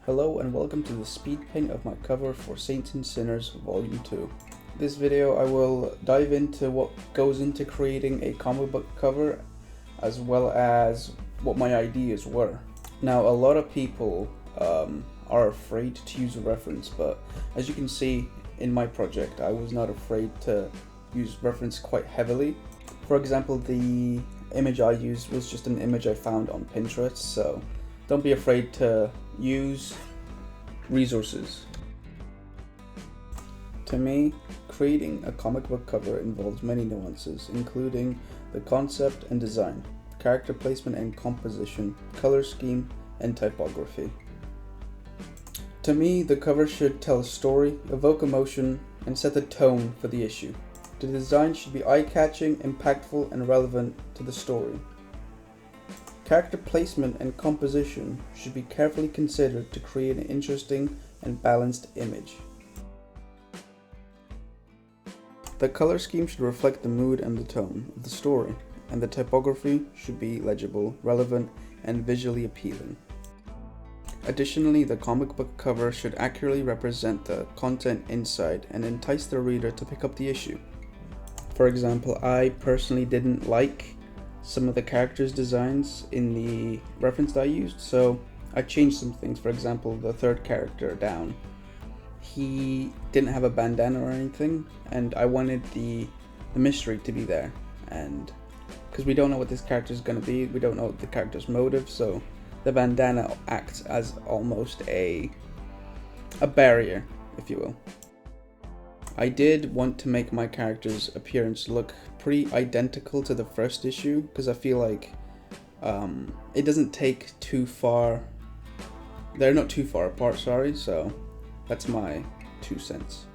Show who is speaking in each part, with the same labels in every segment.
Speaker 1: Hello and welcome to the speed paint of my cover for Saints and Sinners Volume 2. This video I will dive into what goes into creating a comic book cover as well as what my ideas were. Now a lot of people are afraid to use a reference, but as you can see in my project I was not afraid to use reference quite heavily. For example, the image I used was just an image I found on Pinterest, so don't be afraid to use resources. To me, creating a comic book cover involves many nuances, including the concept and design, character placement and composition, color scheme, and typography. To me, the cover should tell a story, evoke emotion, and set the tone for the issue. The design should be eye-catching, impactful, and relevant to the story. Character placement and composition should be carefully considered to create an interesting and balanced image. The color scheme should reflect the mood and the tone of the story, and the typography should be legible, relevant, and visually appealing. Additionally, the comic book cover should accurately represent the content inside and entice the reader to pick up the issue. For example, I personally didn't like some of the characters' designs in the reference that I used, so I changed some things. For example, the third character down, he didn't have a bandana or anything, and I wanted the mystery to be there, and because we don't know what this character is going to be, we don't know the character's motive, so the bandana acts as almost a barrier, if you will. I did want to make my character's appearance look pretty identical to the first issue, because I feel like it doesn't take too far, they're not too far apart, sorry, so that's my 2 cents.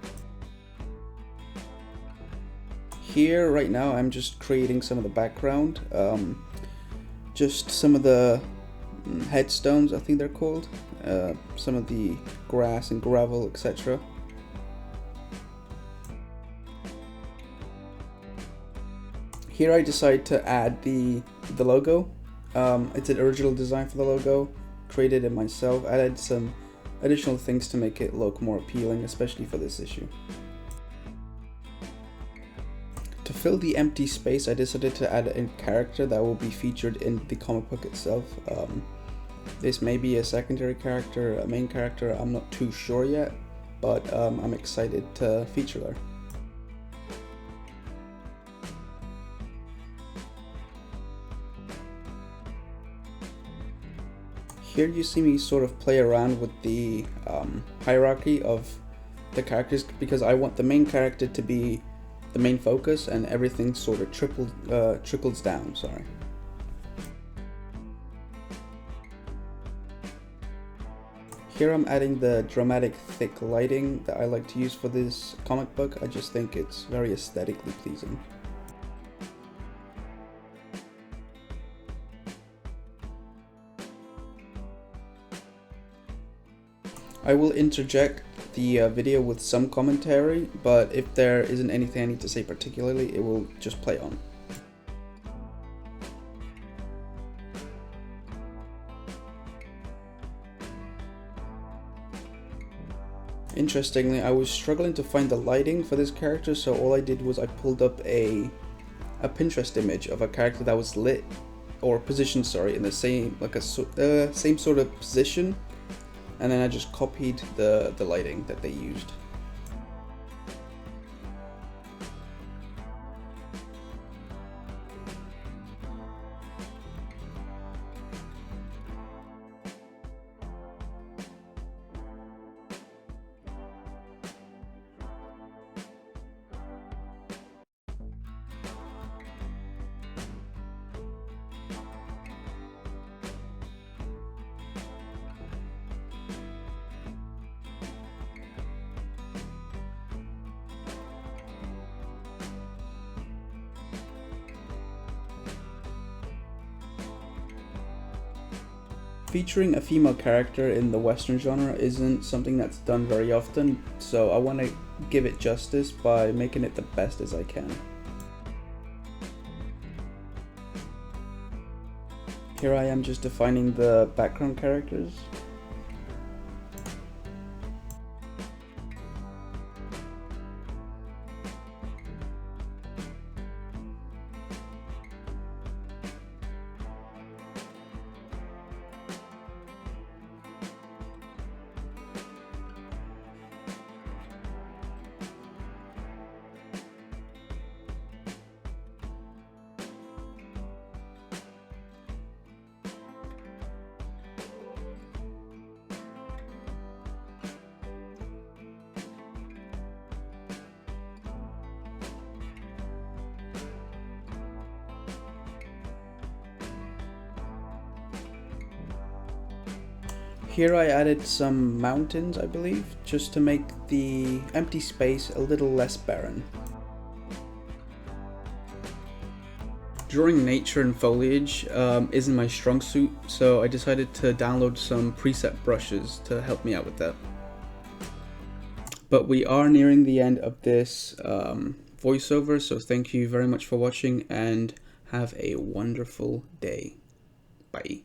Speaker 1: Here right now I'm just creating some of the background, just some of the headstones, I think they're called, some of the grass and gravel, etc. Here I decided to add the logo. It's an original design for the logo, created it myself. I added some additional things to make it look more appealing, especially for this issue. To fill the empty space, I decided to add a character that will be featured in the comic book itself. This may be a secondary character, a main character, I'm not too sure yet, but I'm excited to feature her. Here you see me sort of play around with the hierarchy of the characters, because I want the main character to be the main focus and everything sort of trickles down, sorry. Here I'm adding the dramatic thick lighting that I like to use for this comic book. I just think it's very aesthetically pleasing. I will interject the video with some commentary, but if there isn't anything I need to say particularly, it will just play on. Interestingly, I was struggling to find the lighting for this character, so all I did was I pulled up a Pinterest image of a character that was lit, or positioned, sorry, in the same, like a same sort of position, and then I just copied the lighting that they used. Featuring a female character in the Western genre isn't something that's done very often, so I want to give it justice by making it the best as I can. Here I am just defining the background characters. Here I added some mountains, I believe, just to make the empty space a little less barren. Drawing nature and foliage isn't my strong suit, so I decided to download some preset brushes to help me out with that. But we are nearing the end of this voiceover, so thank you very much for watching and have a wonderful day. Bye.